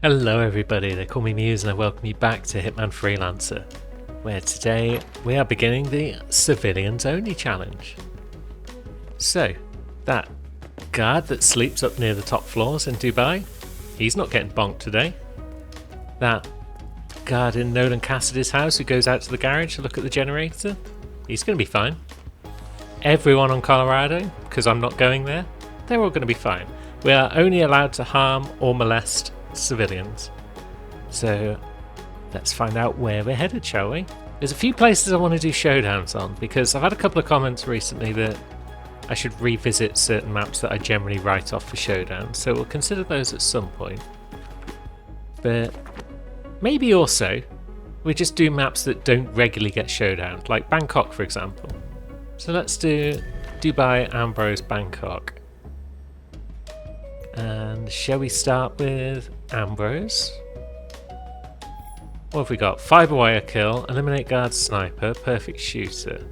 Hello everybody, they call me Muse and I welcome you back to Hitman Freelancer, where today we are beginning the Civilians Only Challenge. So, that guard that sleeps up near the top floors in Dubai, he's not getting bonked today. That guard in Nolan Cassidy's house who goes out to the garage to look at the generator, he's going to be fine. Everyone on Colorado, because I'm not going there, they're all going to be fine. We are only allowed to harm or molest civilians. So let's find out where we're headed, shall we? There's a few places I want to do showdowns on because I've had a couple of comments recently that I should revisit certain maps that I generally write off for showdowns, so we'll consider those at some point. But maybe also we just do maps that don't regularly get showdown, like Bangkok for example. So let's do Dubai, Ambrose, Bangkok. And shall we start with Ambrose? What have we got? Fiber wire kill, eliminate guard sniper, perfect shooter.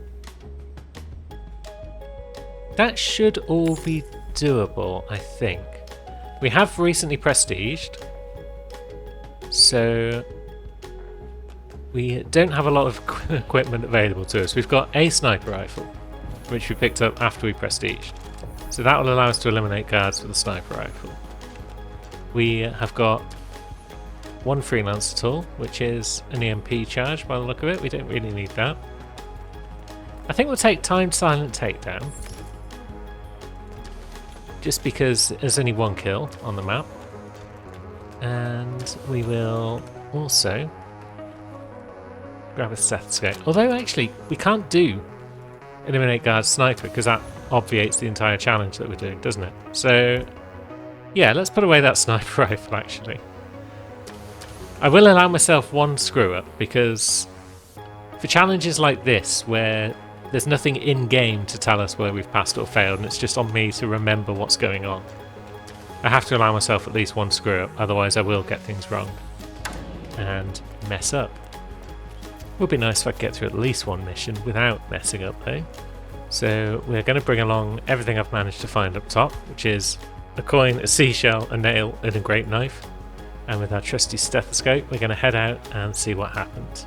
That should all be doable, I think. We have recently prestiged, so we don't have a lot of equipment available to us. We've got a sniper rifle, which we picked up after we prestiged. So that will allow us to eliminate guards with a sniper rifle. We have got one freelancer tool, which is an EMP charge by the look of it. We don't really need that. I think we'll take timed silent takedown, just because there's only one kill on the map. And we will also grab a stethoscope. Although actually we can't do eliminate guard sniper because that obviates the entire challenge that we're doing, doesn't it? So yeah, let's put away that sniper rifle actually. I will allow myself one screw up because for challenges like this where there's nothing in game to tell us where we've passed or failed and it's just on me to remember what's going on, I have to allow myself at least one screw up, otherwise I will get things wrong and mess up. Would be nice if I could get through at least one mission without messing up though. So we're going to bring along everything I've managed to find up top, which is a coin, a seashell, a nail and a great knife. And with our trusty stethoscope we're going to head out and see what happens.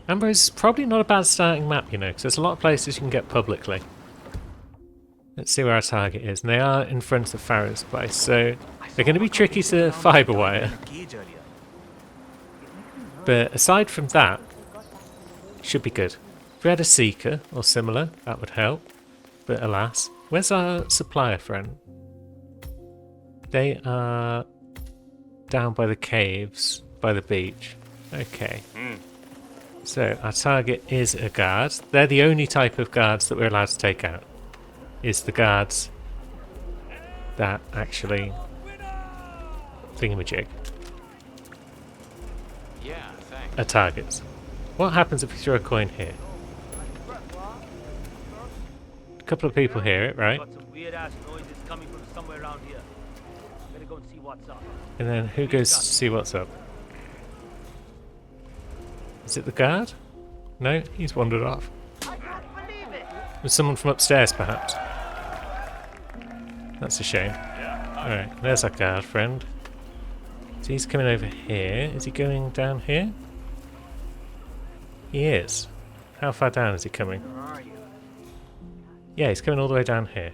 Ambrose is probably not a bad starting map, you know, because there's a lot of places you can get publicly. Let's see where our target is. And they are in front of Farrow's place, so they're going to be tricky to fibre wire. But aside from that, it should be good. If we had a seeker or similar, that would help. But alas, where's our supplier friend? They are down by the caves, by the beach. Okay. So our target is a guard. They're the only type of guards that we're allowed to take out. Is the guards that actually thingamajig are targets. What happens if we throw a coin here? A couple of people hear it, right? And then who goes to see what's up? Is it the guard? No, he's wandered off. There's someone from upstairs, perhaps. That's a shame. Alright, there's our guard friend. So he's coming over here. Is he going down here? He is. How far down is he coming? Yeah, he's coming all the way down here.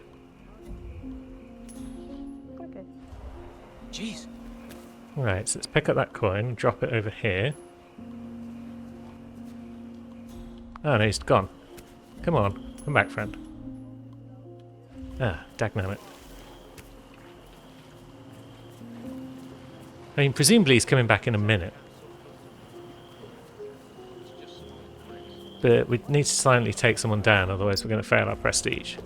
Jeez. Right, so let's pick up that coin and drop it over here. Oh no, he's gone. Come on, come back, friend. Ah, dagnammit. I mean, presumably he's coming back in a minute. But we need to silently take someone down, otherwise we're going to fail our prestige.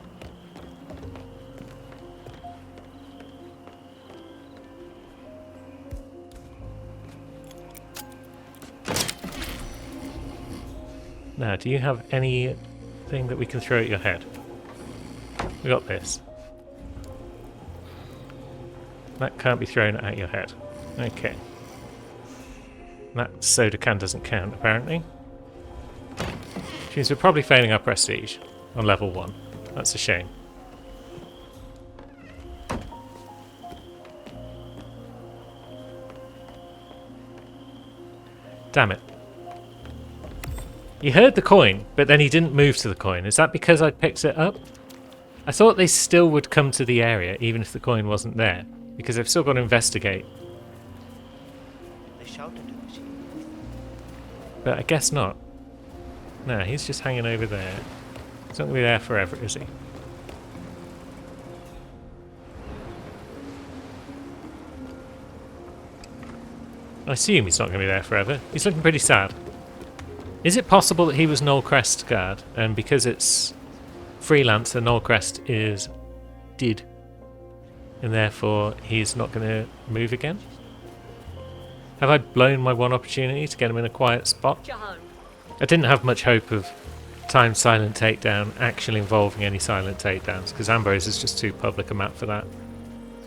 Now, do you have anything that we can throw at your head? We got this. That can't be thrown at your head. Okay. That soda can doesn't count, apparently. Which means we're probably failing our prestige on level 1. That's a shame. Damn it. He heard the coin, but then he didn't move to the coin. Is that because I picked it up? I thought they still would come to the area, even if the coin wasn't there, because they've still got to investigate. They shouted to the chief. But I guess not. No, he's just hanging over there. He's not going to be there forever, is he? I assume he's not going to be there forever. He's looking pretty sad. Is it possible that he was Knollcrest's guard, and because it's freelancer, Knollcrest is dead, and therefore he's not going to move again? Have I blown my one opportunity to get him in a quiet spot? I didn't have much hope of timed silent takedown actually involving any silent takedowns, because Ambrose is just too public a map for that.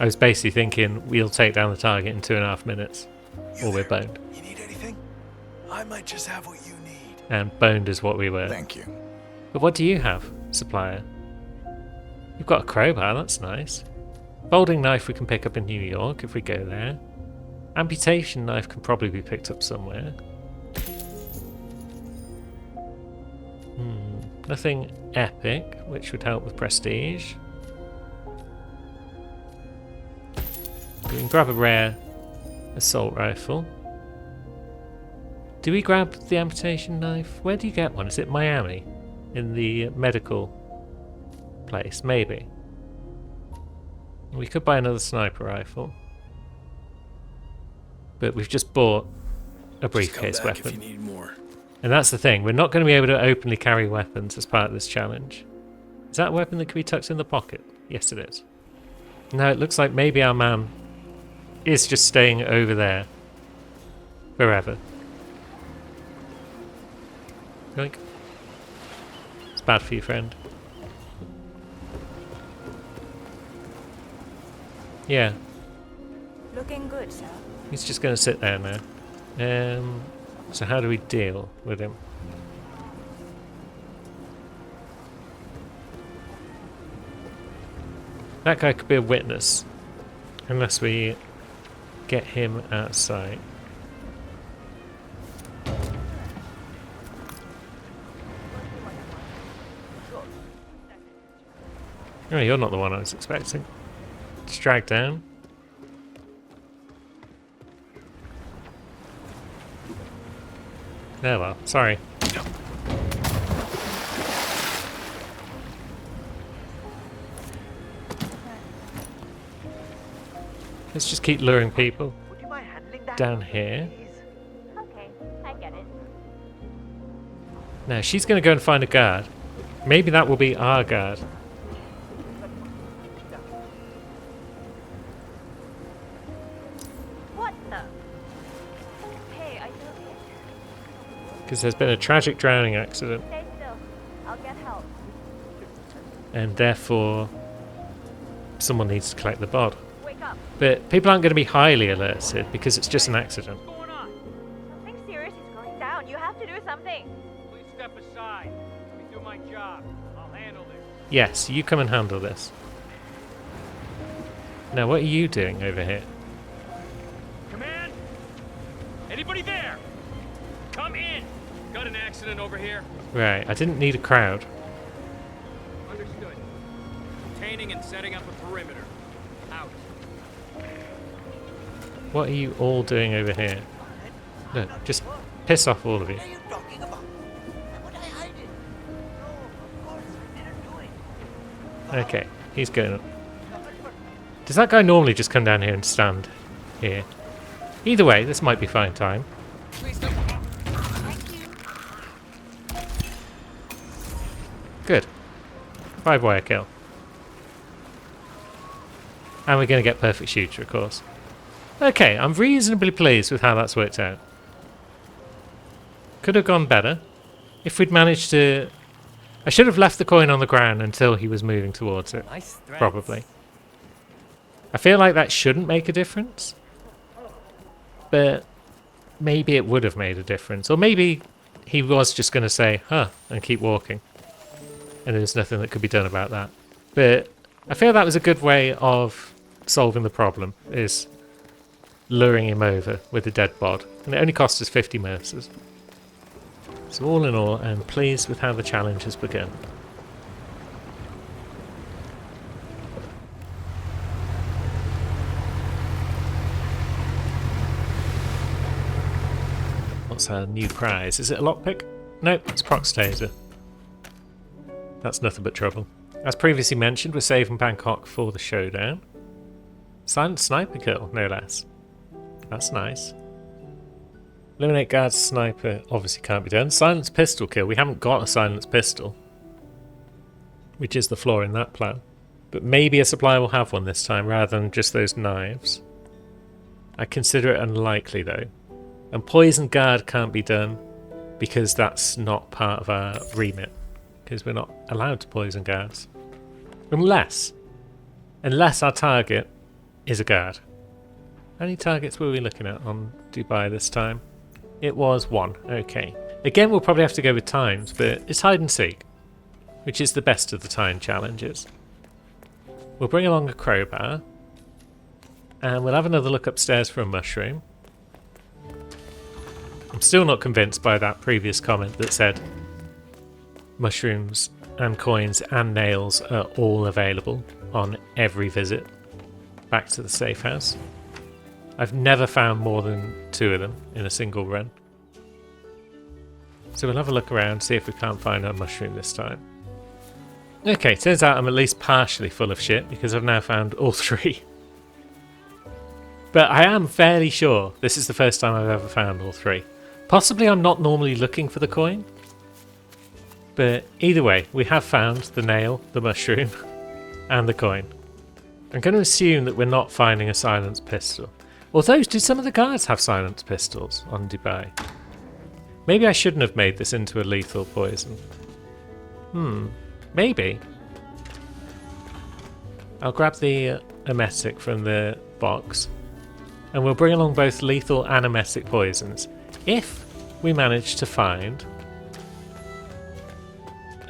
I was basically thinking we'll take down the target in 2.5 minutes, or we're boned. You need anything? I might just have what you need. And boned is what we were. Thank you. But what do you have, supplier? You've got a crowbar, that's nice. Folding knife we can pick up in New York if we go there. Amputation knife can probably be picked up somewhere. Nothing epic, which would help with prestige. We can grab a rare assault rifle. Do we grab the amputation knife? Where do you get one? Is it Miami? In the medical place? Maybe. We could buy another sniper rifle. But we've just bought a briefcase weapon. If you need more. And that's the thing, we're not going to be able to openly carry weapons as part of this challenge. Is that a weapon that can be tucked in the pocket? Yes, it is. Now it looks like maybe our man is just staying over there forever. Yoink. It's bad for you, friend. Yeah. Looking good, sir. He's just going to sit there now. So how do we deal with him? That guy could be a witness, unless we get him outside. Oh, you're not the one I was expecting. Just drag down. Oh well, sorry. Let's just keep luring people Would you mind handling that? down here. Please? Okay, I get it. Now she's going to go and find a guard. Maybe that will be our guard. What the? Hey, are you okay? Because there's been a tragic drowning accident. Stay still. I'll get help. And therefore someone needs to collect the bod. Wake up. But people aren't going to be highly alerted because it's just an accident. What's going on? Something serious is going down. You have to do something. Please step aside. Let me do my job. I'll handle this. Yes, you come and handle this. Now what are you doing over here? Command? Anybody there? Come in. Got an accident over here. Right, I didn't need a crowd. Understood. Containing and setting up a perimeter. Out. What are you all doing over here? No, just piss off all of you. What are you talking about? Why would I hide it? No, of course I didn't do it. Okay, he's going up. Does that guy normally just come down here and stand here? Either way, this might be fine time. Good. 5-wire kill. And we're going to get perfect shooter, of course. Okay, I'm reasonably pleased with how that's worked out. Could have gone better. If we'd managed to... I should have left the coin on the ground until he was moving towards it. Nice threats. Probably. I feel like that shouldn't make a difference. But maybe it would have made a difference. Or maybe he was just going to say, huh, and keep walking. And there's nothing that could be done about that. But I feel that was a good way of solving the problem, is luring him over with a dead bod. And it only cost us 50 mercers. So all in all, I'm pleased with how the challenge has begun. What's our new prize? Is it a lockpick? Nope, it's Prox Taser. That's nothing but trouble. As previously mentioned, we're saving Bangkok for the showdown. Silent sniper kill, no less. That's nice. Eliminate guards sniper obviously can't be done. Silence pistol kill. We haven't got a silence pistol, which is the flaw in that plan. But maybe a supplier will have one this time rather than just those knives. I consider it unlikely though. And poison guard can't be done because that's not part of our remit. Because we're not allowed to poison guards. Unless our target is a guard. How many targets were we looking at on Dubai this time? It was 1. Okay. Again, we'll probably have to go with times, but it's hide and seek, which is the best of the time challenges. We'll bring along a crowbar, and we'll have another look upstairs for a mushroom. I'm still not convinced by that previous comment that said mushrooms and coins and nails are all available on every visit back to the safe house. I've never found more than 2 of them in a single run. So we'll have a look around, see if we can't find a mushroom this time. Okay, turns out I'm at least partially full of shit because I've now found all 3. But I am fairly sure this is the first time I've ever found all 3. Possibly I'm not normally looking for the coin. But either way, we have found the nail, the mushroom, and the coin. I'm going to assume that we're not finding a silenced pistol. Although, did some of the guards have silenced pistols on Dubai? Maybe I shouldn't have made this into a lethal poison. Maybe. I'll grab the emetic from the box, and we'll bring along both lethal and emetic poisons. If we manage to find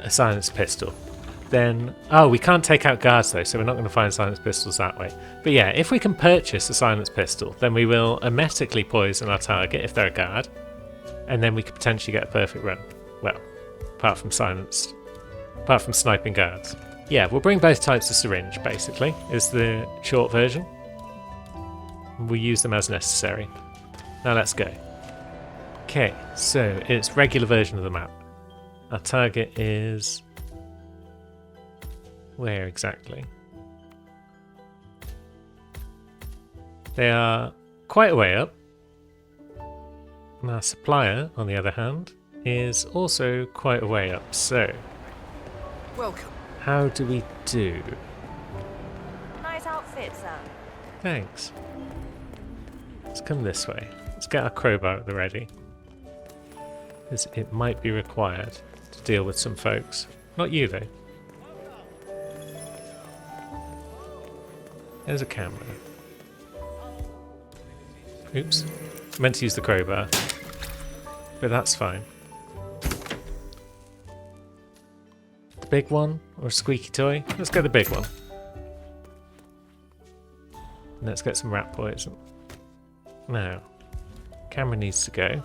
a silenced pistol, then... Oh, we can't take out guards though, so we're not going to find silenced pistols that way. But yeah, if we can purchase a silenced pistol, then we will emetically poison our target if they're a guard, and then we could potentially get a perfect run. Well, apart from sniping guards. Yeah, we'll bring both types of syringe, basically, is the short version. We'll use them as necessary. Now let's go. Okay, so it's regular version of the map. Our target is... where exactly? They are quite a way up. And our supplier, on the other hand, is also quite a way up. So, Welcome. how do we do? Nice outfit, sir. Thanks. Let's come this way. Let's get our crowbar at the ready. Because it might be required to deal with some folks. Not you, though. There's a camera. Oops. Meant to use the crowbar. But that's fine. The big one? Or a squeaky toy? Let's get the big one. Let's get some rat poison. Now, camera needs to go.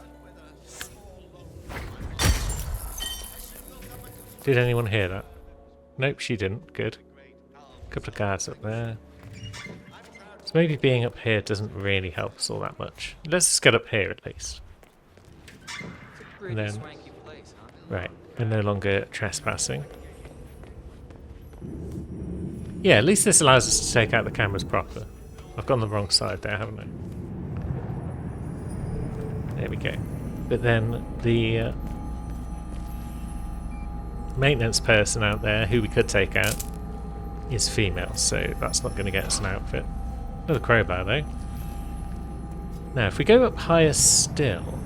Did anyone hear that? Nope, she didn't. Good. Couple of guards up there. So maybe being up here doesn't really help us all that much. Let's just get up here at least. And then, right, we're no longer trespassing. Yeah, at least this allows us to take out the cameras proper. I've gone the wrong side there, haven't I? There we go. But then the maintenance person out there who we could take out is female, so that's not going to get us an outfit. Another crowbar though. Now if we go up higher still,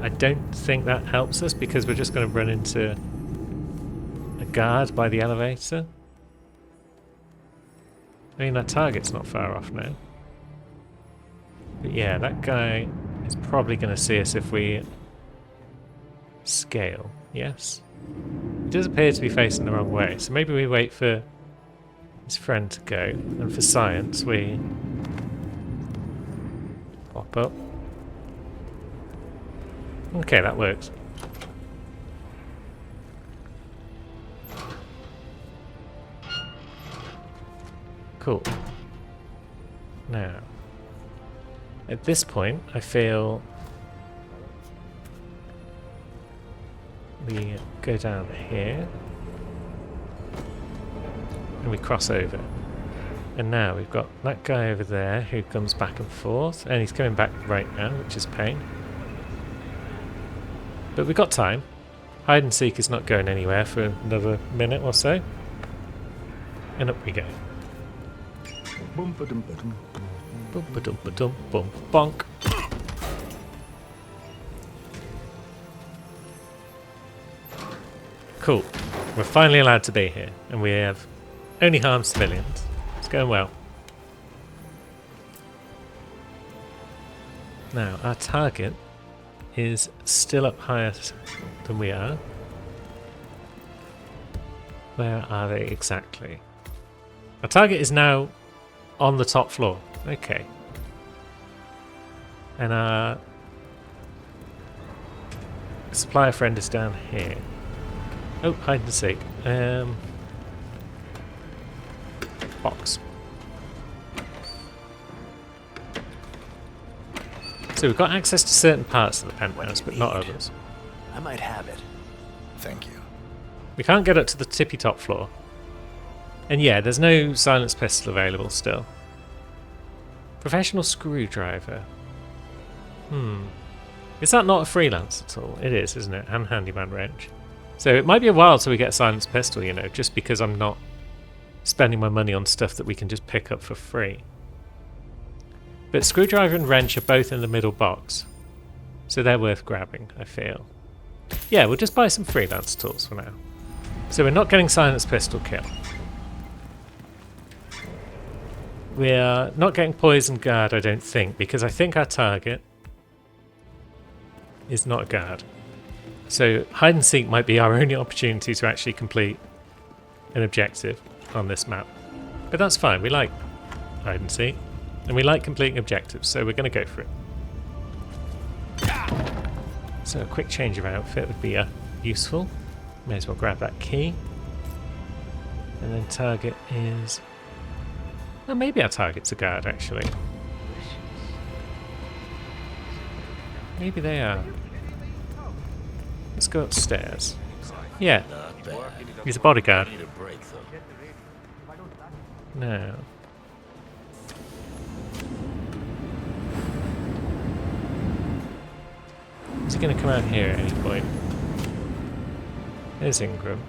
I don't think that helps us because we're just going to run into a guard by the elevator. I mean, our target's not far off now. But yeah, that guy is probably going to see us if we scale. Yes? He does appear to be facing the wrong way, so maybe we wait for his friend to go. And for science, we Pop up. Okay, that works. Cool. Now, at this point, I feel we go down here and we cross over. And now we've got that guy over there who comes back and forth, and he's coming back right now, which is a pain. But we've got time. Hide and seek is not going anywhere for another minute or so. And up we go. Boom, ba-dum, ba-dum. Boom, ba-dum, ba-dum, boom, bonk. Cool. We're finally allowed to be here, and we have only harmed civilians. It's going well. Now, our target is still up higher than we are. Where are they exactly? Our target is now on the top floor. Okay. And our supplier friend is down here. Oh, hide and seek. Box. So we've got access to certain parts of the penthouse, but not others. I might have it. Thank you. We can't get up to the tippy top floor. And yeah, there's no silenced pistol available still. Professional screwdriver. Is that not a freelance at all? It is, isn't it? And handyman wrench. So it might be a while till we get a silenced pistol, you know, just because I'm not spending my money on stuff that we can just pick up for free. But screwdriver and wrench are both in the middle box, so they're worth grabbing, I feel. Yeah, we'll just buy some freelance tools for now. So we're not getting silenced pistol kill. We're not getting poison guard, I don't think, because I think our target is not a guard. So hide and seek might be our only opportunity to actually complete an objective on this map. But that's fine, we like hide and seek, and we like completing objectives, so we're going to go for it. So a quick change of outfit would be useful. May as well grab that key. And then target is... well, maybe our target's a guard, actually. Maybe they are. Let's go upstairs. Yeah. He's a bodyguard. No. Is he going to come out here at any point? There's Ingram.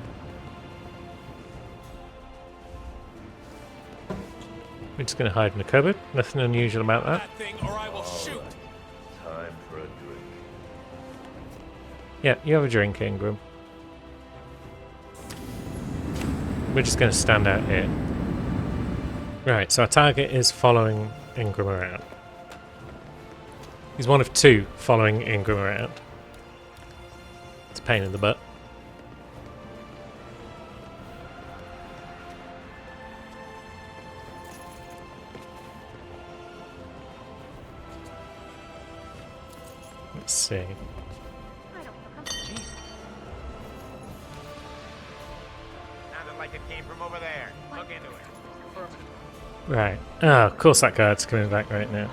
We're just going to hide in the cupboard. Nothing unusual about that. That thing, or I will shoot. Time for a drink. Yeah, you have a drink, Ingram. We're just going to stand out here. Right, so our target is following Ingram around. He's one of two following Ingram around. It's a pain in the butt. Let's see. Sounded like it came from over there. Look into it. Right. Oh, of course that guard's coming back right now.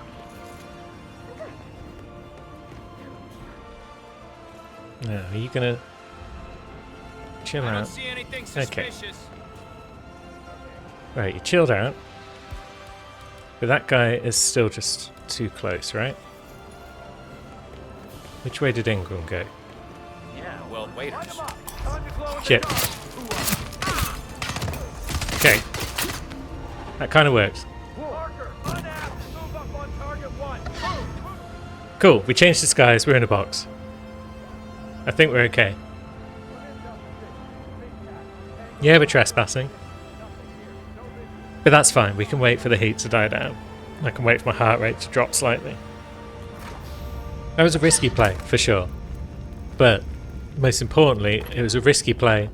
No, are you gonna chill I don't out? see anything Okay. suspicious. Right, you chilled out. But that guy is still just too close, right? Which way did Ingram go? Yeah, well, waiters. Shit. Okay. That kind of works. Cool, we changed disguise, we're in a box. I think we're okay. Yeah, we're trespassing. But that's fine, we can wait for the heat to die down. I can wait for my heart rate to drop slightly. That was a risky play, for sure. But, most importantly, it was a risky play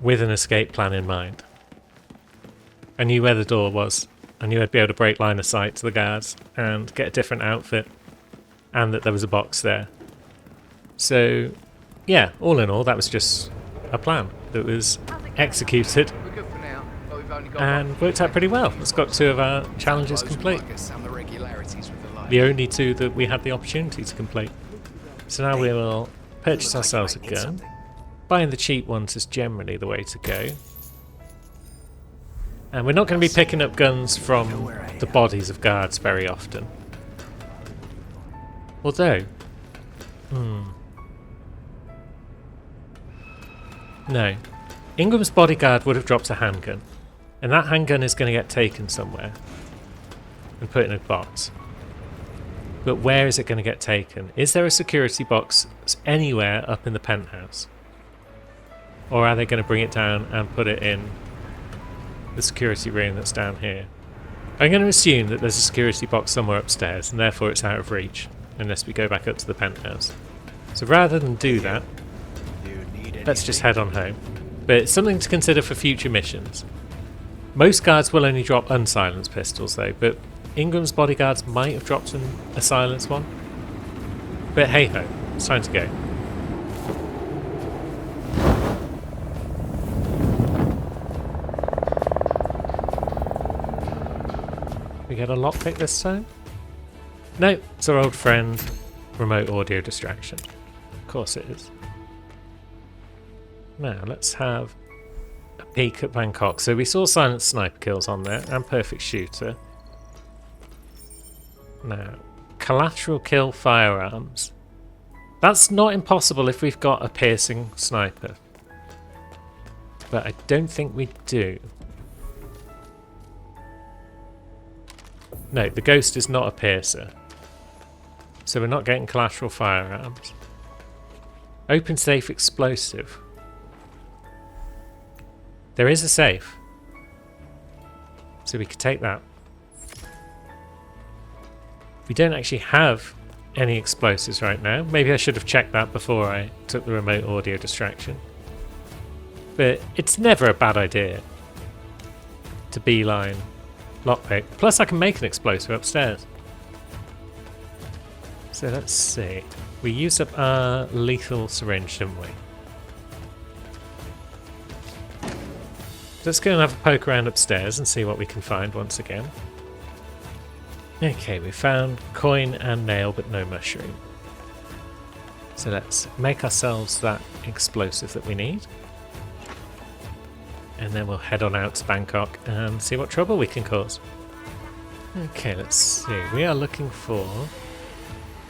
with an escape plan in mind. I knew where the door was I knew I'd be able to break line of sight to the guards and get a different outfit, and that there was a box there. So, yeah, all in all, that was just a plan that was executed We're good for now, but we've only got and worked out pretty well. It's got 2 of our challenges complete. Some irregularities with the light. The only 2 that we had the opportunity to complete. So now we will purchase ourselves a gun. Buying the cheap ones is generally the way to go. And we're not going to be picking up guns from the bodies of guards very often. Although... No. Ingram's bodyguard would have dropped a handgun. And that handgun is going to get taken somewhere. And put in a box. But where is it going to get taken? Is there a security box anywhere up in the penthouse? Or are they going to bring it down and put it in the security room that's down here? I'm going to assume that there's a security box somewhere upstairs, and therefore it's out of reach, unless we go back up to the penthouse. So rather than do that, let's just head on home. But it's something to consider for future missions. Most guards will only drop unsilenced pistols though, but Ingram's bodyguards might have dropped a silenced one. But hey ho, it's time to go. We get a lockpick this time? No, it's our old friend, remote audio distraction. Of course it is. Now, let's have a peek at Bangkok. So we saw silent sniper kills on there, and perfect shooter. Now, collateral kill firearms. That's not impossible if we've got a piercing sniper. But I don't think we do. No, the Ghost is not a piercer. So we're not getting collateral firearms. Open safe explosive. There is a safe. So we could take that. We don't actually have any explosives right now. Maybe I should have checked that before I took the remote audio distraction. But it's never a bad idea to beeline lockpick. Plus I can make an explosive upstairs. So let's see. We used up our lethal syringe, didn't we? Let's go and have a poke around upstairs and see what we can find once again. Okay, we found coin and nail, but no mushroom. So let's make ourselves that explosive that we need. And then we'll head on out to Bangkok and see what trouble we can cause. Okay, let's see. We are looking for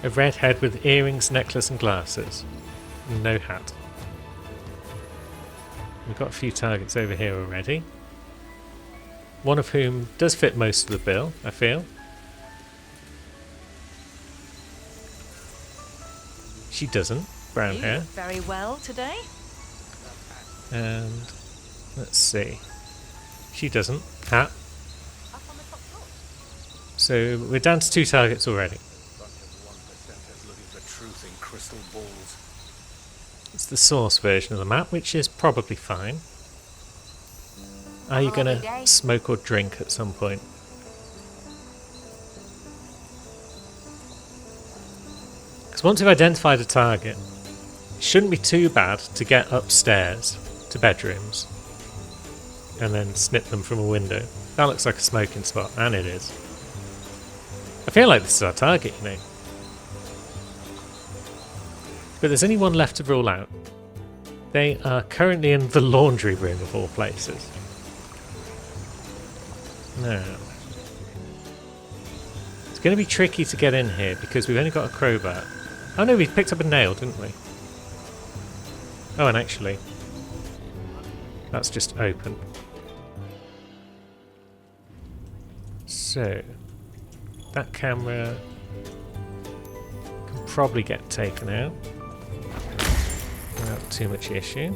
a red head with earrings, necklace and glasses. No hat. We've got a few targets over here already. One of whom does fit most of the bill, I feel. She doesn't. Brown hair. Very well today. And let's see. She doesn't. Hat. Up on the top floor. So we're down to 2 targets already. Looking for truth in crystal balls. It's the source version of the map, which is probably fine. Are you going to smoke or drink at some point? Because once we've identified a target, it shouldn't be too bad to get upstairs to bedrooms and then snip them from a window. That looks like a smoking spot, and it is. I feel like this is our target, you know. But there's only one left to rule out. They are currently in the laundry room of all places. Now, it's going to be tricky to get in here because we've only got a crowbar. Oh no, we picked up a nail, didn't we? Oh, and actually, that's just open. So, that camera can probably get taken out without too much issue.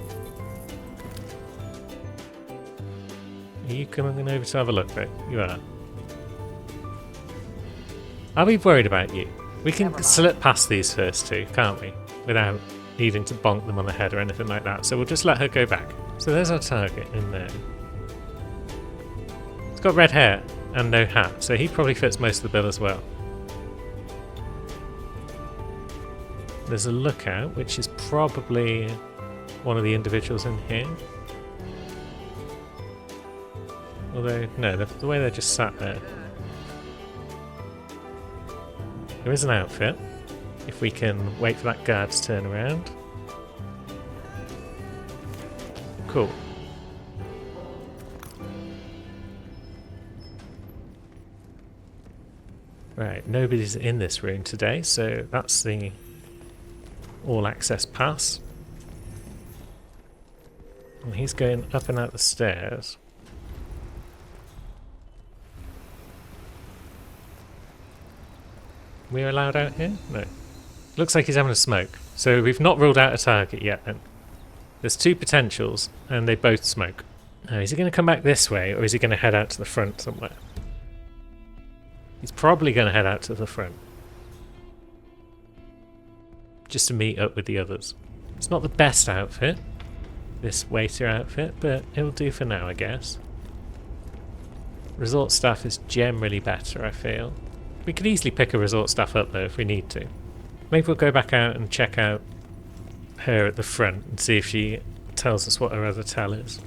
Are you coming over to have a look, Vic? You are. I'll be worried about you. We can slip past these first 2, can't we? Without needing to bonk them on the head or anything like that. So we'll just let her go back. So there's our target in there. It's got red hair and no hat, so he probably fits most of the bill as well. There's a lookout, which is probably one of the individuals in here. Although, no, the way they're just sat there. There is an outfit, if we can wait for that guard to turn around. Cool. Right, nobody's in this room today, so that's the all-access pass. And he's going up and out the stairs. We're allowed out here? No. Looks like he's having a smoke. So we've not ruled out a target yet then. There's two potentials, and they both smoke. Now, is he going to come back this way, or is he going to head out to the front somewhere? He's probably going to head out to the front. Just to meet up with the others. It's not the best outfit, this waiter outfit, but it'll do for now, I guess. Resort staff is generally better, I feel. We could easily pick a resort staff up though if we need to. Maybe we'll go back out and check out her at the front and see if she tells us what her other tell is.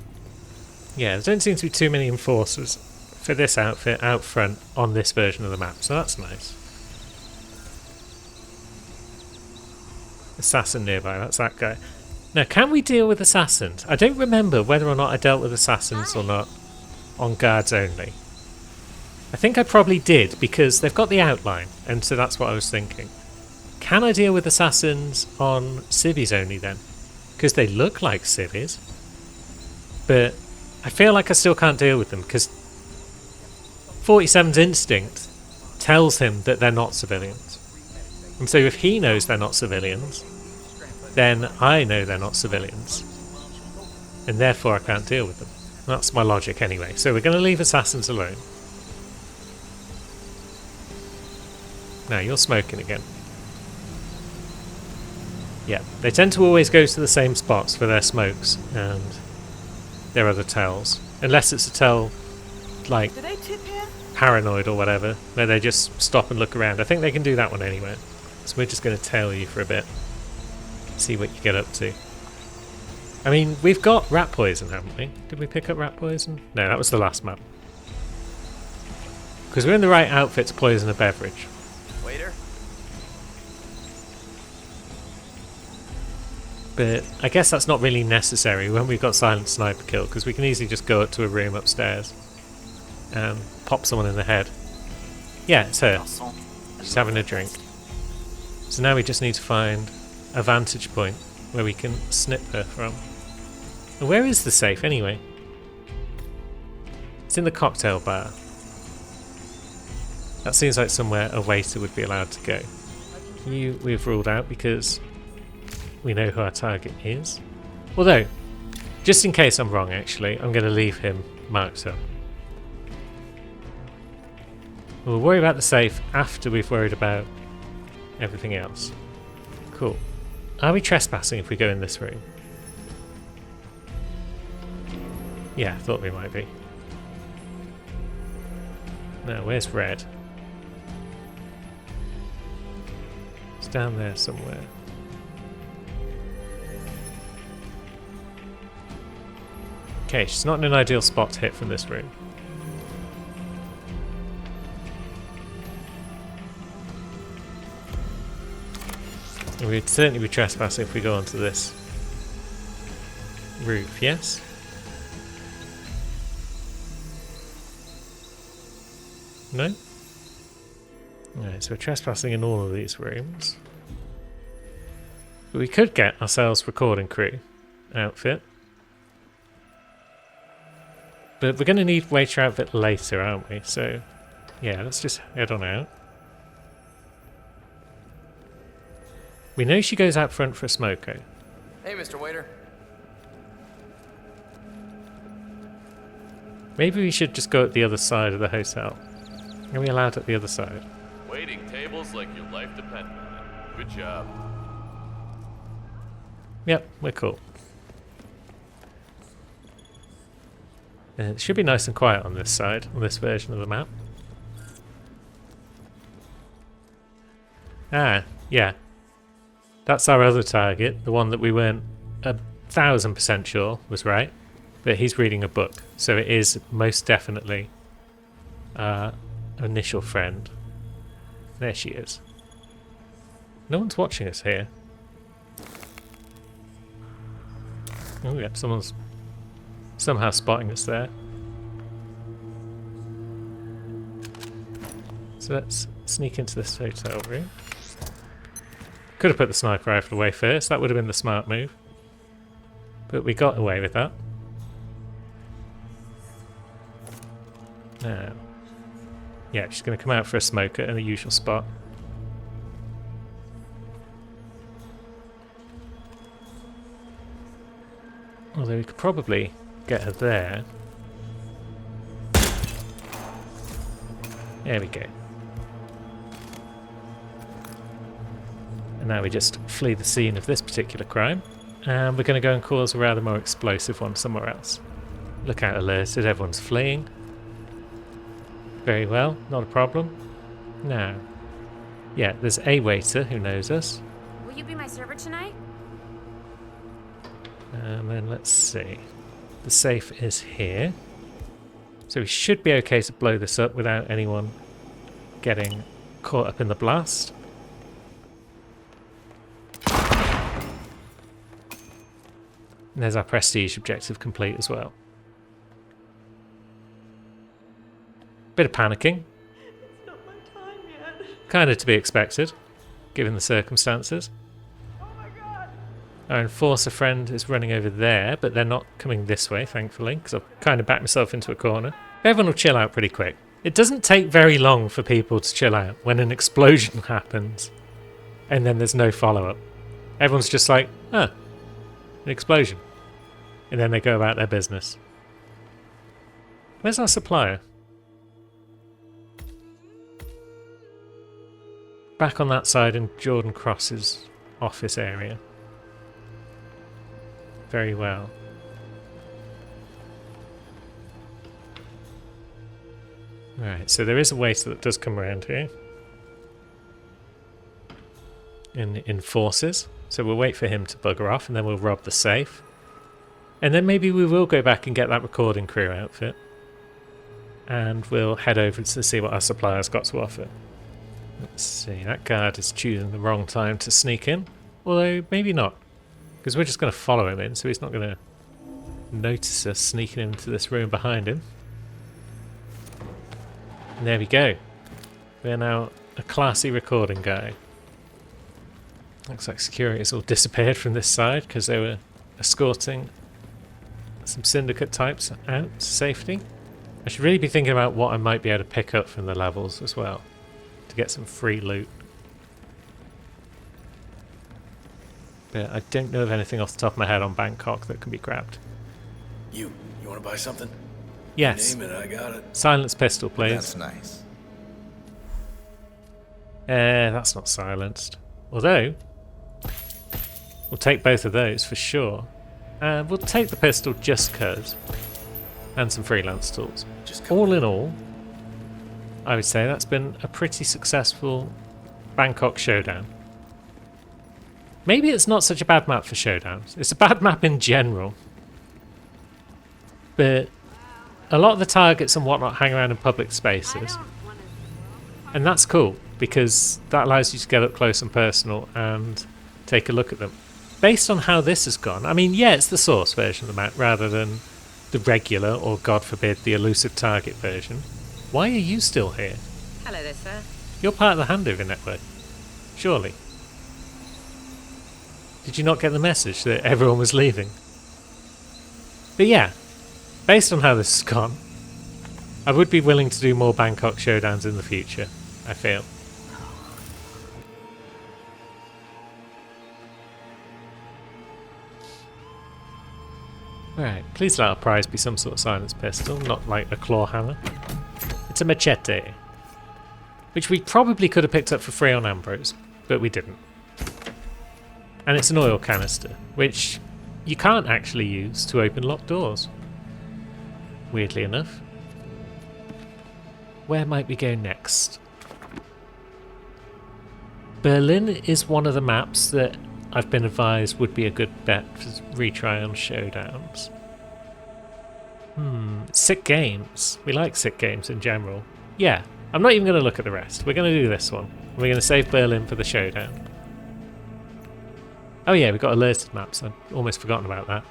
Yeah, there don't seem to be too many enforcers for this outfit out front on this version of the map, so that's nice. Assassin nearby, that's that guy. Now, can we deal with assassins? I don't remember whether or not I dealt with assassins or not on guards only. I think I probably did, because they've got the outline, and so that's what I was thinking. Can I deal with assassins on civvies only then? Because they look like civvies. But I feel like I still can't deal with them, because 47's instinct tells him that they're not civilians. And so if he knows they're not civilians, then I know they're not civilians. And therefore I can't deal with them. That's my logic anyway. So we're going to leave assassins alone. Now you're smoking again. Yeah, they tend to always go to the same spots for their smokes and their other tells. Unless it's a tell like Do they tip here? paranoid or whatever, where they just stop and look around. I think they can do that one anyway. So we're just going to tail you for a bit. See what you get up to. I mean, we've got rat poison, haven't we? Did we pick up rat poison? No, that was the last map. Because we're in the right outfit to poison a beverage. Waiter? But I guess that's not really necessary when we've got silent sniper kill, because we can easily just go up to a room upstairs and pop someone in the head. Yeah, it's her. She's having a drink. So now we just need to find a vantage point where we can snip her from. And where is the safe anyway? It's in the cocktail bar. That seems like somewhere a waiter would be allowed to go. You we've ruled out because we know who our target is. Although, just in case I'm wrong actually, I'm going to leave him marked up. We'll worry about the safe after we've worried about everything else. Cool. Are we trespassing if we go in this room? Yeah, thought we might be. Now, where's Red? It's down there somewhere. Okay, she's not in an ideal spot to hit from this room. And we'd certainly be trespassing if we go onto this roof, yes? No? Alright, so we're trespassing in all of these rooms. But we could get ourselves recording crew outfit. But we're going to need waiter outfit later, aren't we? So, yeah, let's just head on out. We know she goes out front for a smoko. Hey, Mr. Waiter. Maybe we should just go at the other side of the hotel. Are we allowed at the other side? Waiting tables like your life depended on it. Good job. Yep, we're cool. It should be nice and quiet on this side, on this version of the map. Ah, yeah. That's our other target, the one that we weren't 1,000% sure was right. But he's reading a book, so it is most definitely our initial friend. There she is. No one's watching us here. Oh yeah, someone's somehow spotting us there. So let's sneak into this hotel room. Could have put the sniper rifle away first, that would have been the smart move. But we got away with that. Now, yeah, she's going to come out for a smoke at the usual spot. Although we could probably get her there. There we go. And now we just flee the scene of this particular crime. And we're going to go and cause a rather more explosive one somewhere else. Lookout alerted, everyone's fleeing. Very well, not a problem. Now, yeah, there's a waiter who knows us. Will you be my server tonight? And then let's see. The safe is here. So we should be okay to blow this up without anyone getting caught up in the blast. And there's our prestige objective complete as well. Bit of panicking. It's not my time yet. Kind of to be expected, given the circumstances. Oh my god. Our enforcer friend is running over there, but they're not coming this way, thankfully, because I've kind of backed myself into a corner. Everyone will chill out pretty quick. It doesn't take very long for people to chill out when an explosion happens, and then there's no follow-up. Everyone's just like, an explosion. And then they go about their business. Where's our supplier? Back on that side in Jordan Cross's office area. Very well. Right, so there is a waiter that does come around here. In forces. So we'll wait for him to bugger off and then we'll rob the safe. And then maybe we will go back and get that recording crew outfit. And we'll head over to see what our supplier's got to offer. Let's see, that guard is choosing the wrong time to sneak in. Although, maybe not. Because we're just going to follow him in, so he's not going to notice us sneaking into this room behind him. And there we go. We're now a classy recording guy. Looks like security has all disappeared from this side because they were escorting some syndicate types out to safety. I should really be thinking about what I might be able to pick up from the levels as well to get some free loot. But I don't know of anything off the top of my head on Bangkok that can be grabbed. You want to buy something? Yes. Name it, I got it. Silence pistol, please. That's nice. That's not silenced. Although, we'll take both of those for sure. We'll take the pistol just cause. And some freelance tools. All in all, I would say that's been a pretty successful Bangkok showdown. Maybe it's not such a bad map for showdowns. It's a bad map in general. But a lot of the targets and whatnot hang around in public spaces. And that's cool, because that allows you to get up close and personal and take a look at them. Based on how this has gone, I mean, yeah, it's the source version of the map rather than the regular, or God forbid, the elusive target version. Why are you still here? Hello there, sir. You're part of the Handover network. Surely. Did you not get the message that everyone was leaving? But yeah, based on how this has gone, I would be willing to do more Bangkok showdowns in the future, I feel. Right, please let our prize be some sort of silence pistol, not like a claw hammer. It's a machete. Which we probably could have picked up for free on Ambrose, but we didn't. And it's an oil canister, which you can't actually use to open locked doors. Weirdly enough. Where might we go next? Berlin is one of the maps that I've been advised would be a good bet for retry on showdowns. Sick games. We like sick games in general. Yeah, I'm not even going to look at the rest. We're going to do this one. We're going to save Berlin for the showdown. Oh yeah, we've got alerted maps. I'd almost forgotten about that.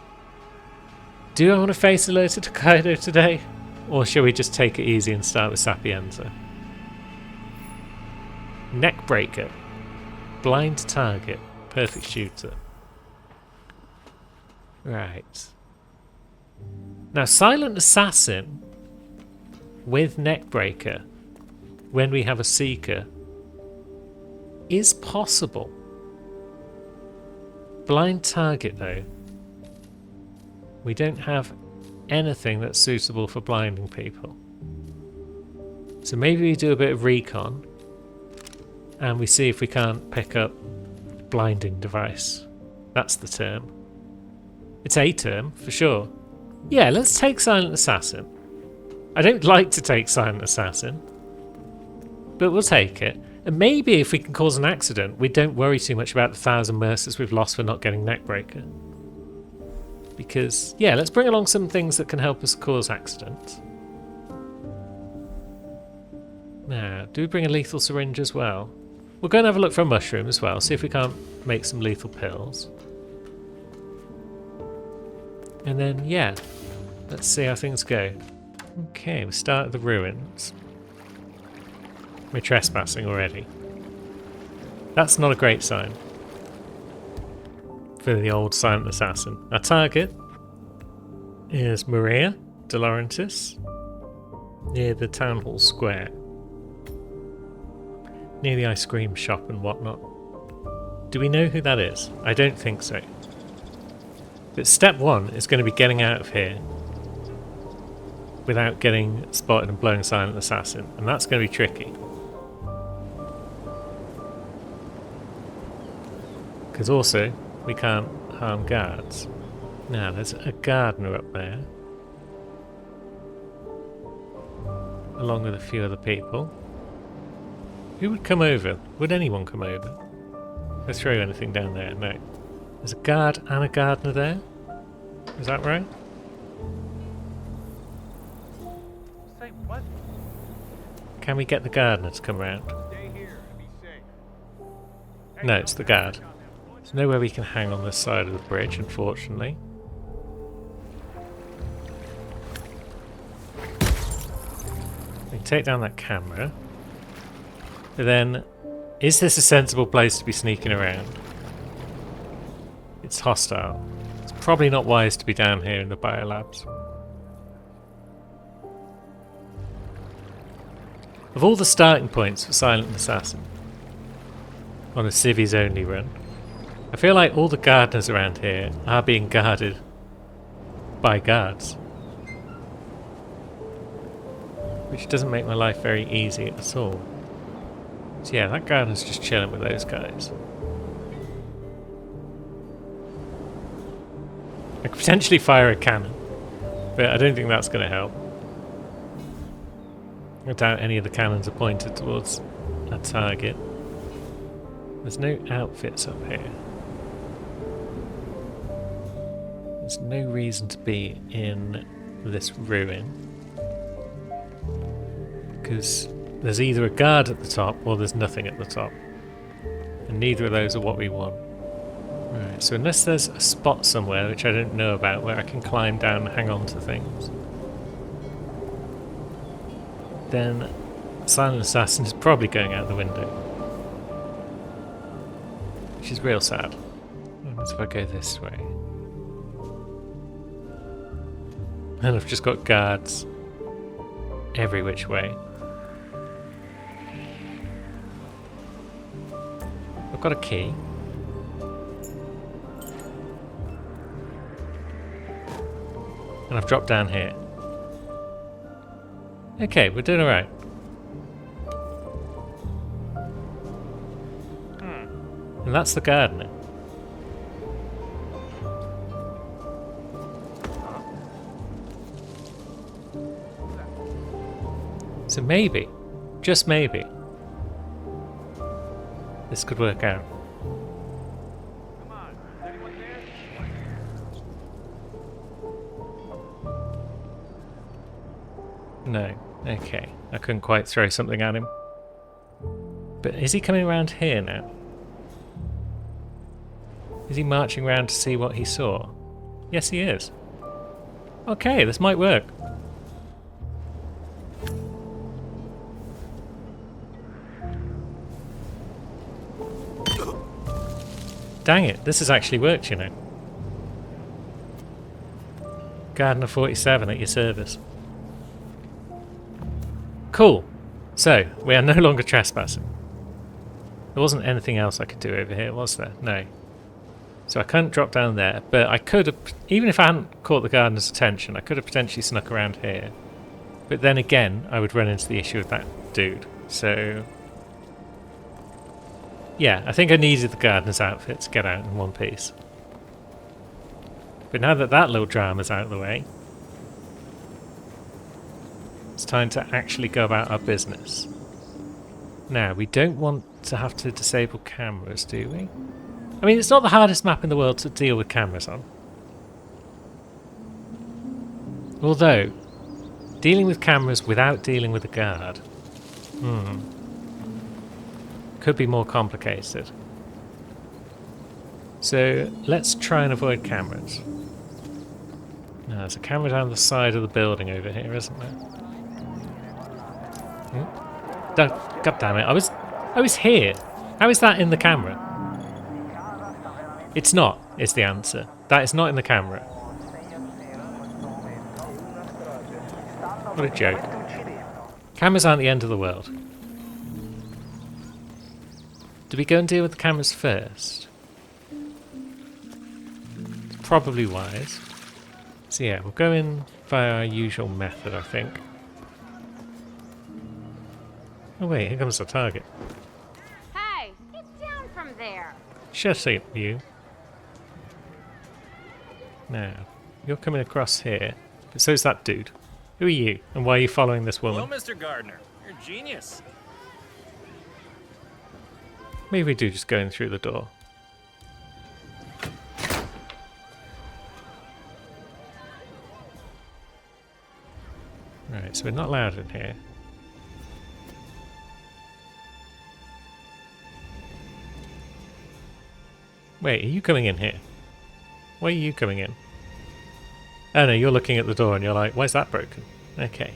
Do I want to face alerted Hokkaido today? Or shall we just take it easy and start with Sapienza? Neckbreaker. Blind target. Perfect shooter. Right. Now, Silent Assassin with Neckbreaker, when we have a Seeker, is possible. Blind target, though. We don't have anything that's suitable for blinding people. So maybe we do a bit of recon and we see if we can't pick up blinding device. That's the term. It's a term, for sure. Yeah, let's take Silent Assassin. I don't like to take Silent Assassin, but we'll take it. And maybe if we can cause an accident, we don't worry too much about the 1,000 mercers we've lost for not getting Neckbreaker. Because, yeah, let's bring along some things that can help us cause accidents. Now, do we bring a lethal syringe as well? We'll go and have a look for a mushroom as well, see if we can't make some lethal pills. And then, yeah, let's see how things go. Okay, we start at the ruins. We're trespassing already. That's not a great sign for the old Silent Assassin. Our target is Maria De Laurentiis, near the Town Hall Square, near the ice cream shop and whatnot. Do we know who that is? I don't think so. But step one is going to be getting out of here without getting spotted and blowing Silent Assassin, and that's going to be tricky. Because also, we can't harm guards. Now, there's a gardener up there, along with a few other people. Who would come over? Would anyone come over? Let's throw anything down there. No. There's a guard and a gardener there. Is that right? Say what? Can we get the gardener to come round? Stay here and be safe. No, it's the guard. There's nowhere we can hang on this side of the bridge, unfortunately. We can take down that camera. But then, is this a sensible place to be sneaking around? It's hostile. It's probably not wise to be down here in the biolabs. Of all the starting points for Silent Assassin on a civvies only run, I feel like all the gardeners around here are being guarded by guards, which doesn't make my life very easy at all. So yeah, that gardener's just chilling with those guys. I could potentially fire a cannon, but I don't think that's going to help. I doubt any of the cannons are pointed towards a target. There's no outfits up here. There's no reason to be in this ruin, because there's either a guard at the top or there's nothing at the top, and neither of those are what we want. Right, so unless there's a spot somewhere which I don't know about where I can climb down and hang on to things, then Silent Assassin is probably going out the window, which is real sad. What if I go this way? And I've just got guards every which way. I've got a key. And I've dropped down here. Okay, we're doing alright. And that's the gardener. So maybe, just maybe, this could work out. Come on. Is anyone there? No. Okay. I couldn't quite throw something at him. But is he coming around here now? Is he marching around to see what he saw? Yes, he is. Okay, this might work. Dang it, this has actually worked, you know. Gardener 47 at your service. Cool. So, we are no longer trespassing. There wasn't anything else I could do over here, was there? No. So I couldn't drop down there, but I could have, even if I hadn't caught the gardener's attention, I could have potentially snuck around here. But then again, I would run into the issue with that dude. So, yeah, I think I needed the gardener's outfit to get out in one piece. But now that that little drama's out of the way, it's time to actually go about our business. Now, we don't want to have to disable cameras, do we? I mean, it's not the hardest map in the world to deal with cameras on. Although, dealing with cameras without dealing with a guard, could be more complicated. So, let's try and avoid cameras. Now, there's a camera down the side of the building over here, isn't there? God damn it, I was here. How is that in the camera? It's not, is the answer. That is not in the camera. What a joke. Cameras aren't the end of the world. Do we go and deal with the cameras first? It's probably wise. So yeah, we'll go in via our usual method, I think. Oh wait, here comes the target. Hey, get down from there. Shut up, you. Now, you're coming across here, but so's that dude. Who are you, and why are you following this woman? Hello, Mr. Gardner. You're a genius. Maybe we do just go in through the door. Right, so we're not allowed in here. Wait, are you coming in here? Why are you coming in? Oh no, you're looking at the door and you're like, why is that broken? Okay.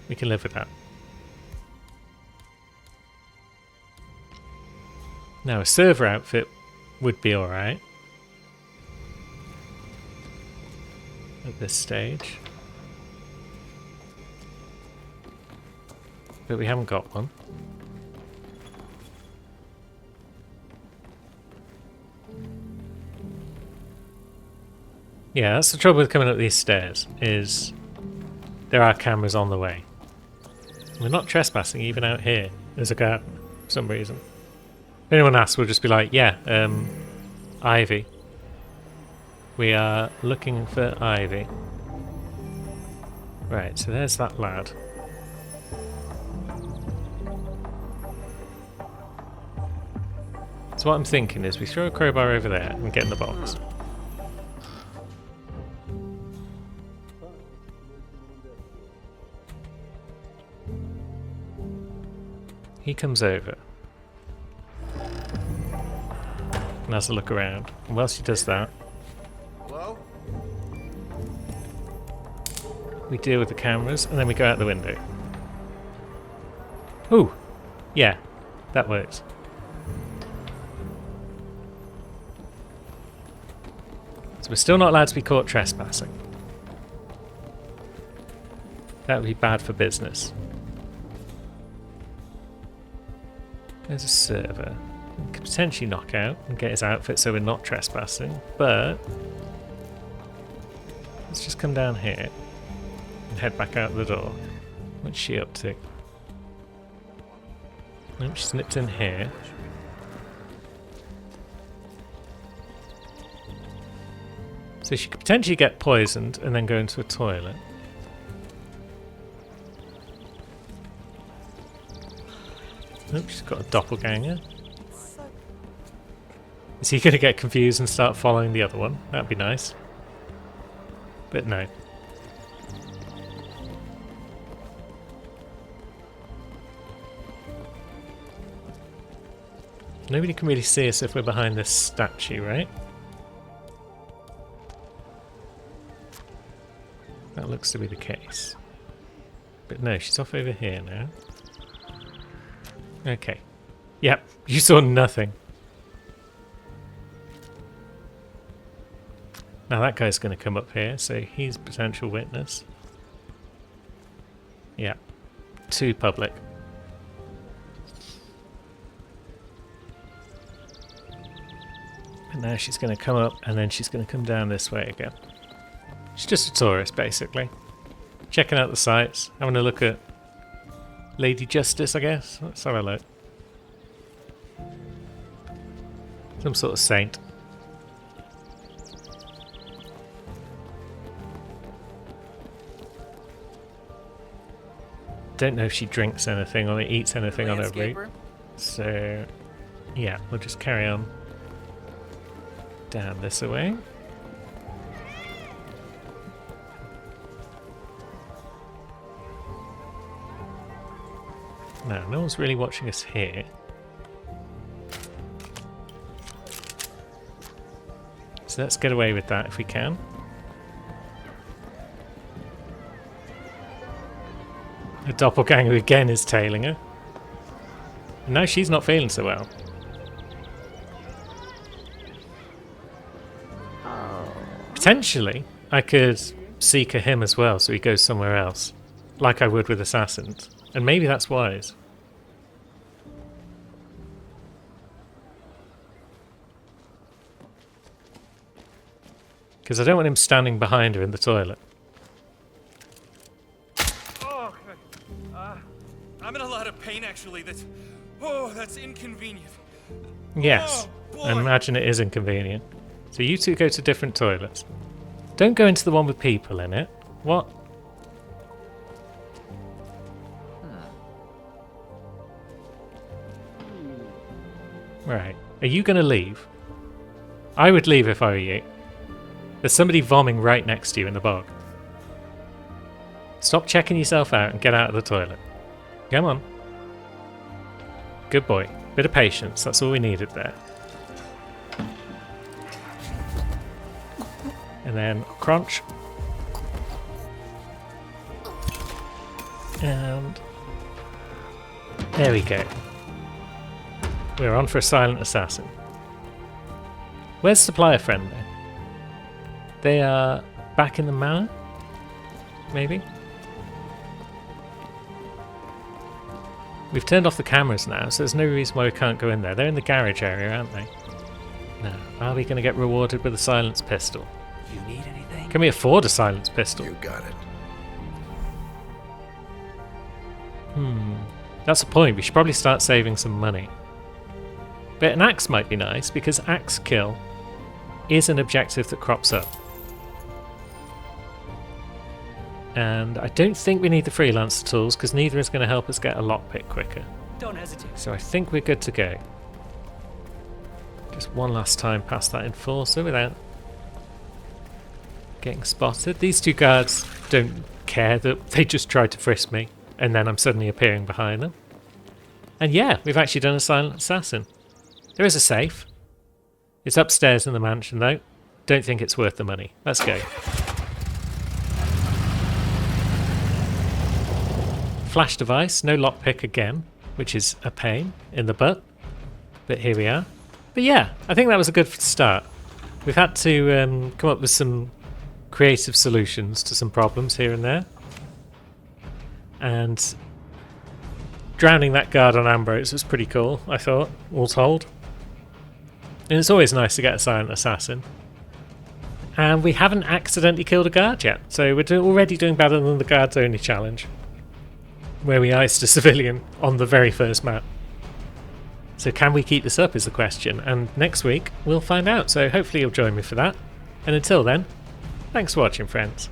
We can live with that. Now, a server outfit would be alright. At this stage. But we haven't got one. Yeah, that's the trouble with coming up these stairs, is there are cameras on the way. We're not trespassing even out here. There's a garden for some reason. If anyone asks, we'll just be like, yeah, Ivy. We are looking for Ivy. Right, so there's that lad. So what I'm thinking is we throw a crowbar over there and get in the box. He comes over and has a look around. And whilst he does that, Hello? we deal with the cameras and then we go out the window. Ooh, yeah, that works. So we're still not allowed to be caught trespassing. That would be bad for business. There's a server. We could potentially knock out and get his outfit so we're not trespassing, but let's just come down here and head back out the door. What's she up to? Nope, she's nipped in here. So she could potentially get poisoned and then go into a toilet. Oops, she's got a doppelganger. Is he going to get confused and start following the other one? That'd be nice. But no. Nobody can really see us if we're behind this statue, right? That looks to be the case. But no, she's off over here now. Okay. Yep, you saw nothing. Now that guy's going to come up here, so he's a potential witness. Yeah. Too public. And now she's going to come up, and then she's going to come down this way again. She's just a tourist, basically. Checking out the sights, having a look at Lady Justice, I guess. Let's have a look. Some sort of saint. Don't know if she drinks anything or eats anything on her route. Landscaper? So, yeah, we'll just carry on down this way. No, no one's really watching us here. So let's get away with that if we can. The doppelganger again is tailing her. And now she's not feeling so well. Potentially, I could seeker him as well so he goes somewhere else. Like I would with assassins. And maybe that's wise. Because I don't want him standing behind her in the toilet. Oh, I'm in a lot of pain actually. That's inconvenient. Yes, Oh, I boy. imagine it is inconvenient. So you two go to different toilets. Don't go into the one with people in it. What? Right. Are you going to leave? I would leave if I were you. There's somebody vomiting right next to you in the bog. Stop checking yourself out and get out of the toilet. Come on. Good boy. Bit of patience. That's all we needed there. And then crunch. And there we go. We're on for a silent assassin. Where's Supplier Friend then? They are back in the manor? Maybe? We've turned off the cameras now, so there's no reason why we can't go in there. They're in the garage area, aren't they? No. Are we going to get rewarded with a silence pistol? You need anything? Can we afford a silence pistol? You got it. That's the point. We should probably start saving some money. But an axe might be nice, because axe kill is an objective that crops up. And I don't think we need the freelancer tools, because neither is going to help us get a lockpick quicker. Don't hesitate. So I think we're good to go. Just one last time past that enforcer without getting spotted. These two guards don't care that they just tried to frisk me, and then I'm suddenly appearing behind them. And yeah, we've actually done a silent assassin. There is a safe. It's upstairs in the mansion though. Don't think it's worth the money. Let's go. Flash device, no lockpick again, which is a pain in the butt. But here we are. But yeah, I think that was a good start. We've had to come up with some creative solutions to some problems here and there. And drowning that guard on Ambrose was pretty cool, I thought, all told. And it's always nice to get a silent assassin. And we haven't accidentally killed a guard yet, so we're already doing better than the guards only challenge, where we iced a civilian on the very first map. So can we keep this up is the question, and next week we'll find out, so hopefully you'll join me for that. And until then, thanks for watching, friends.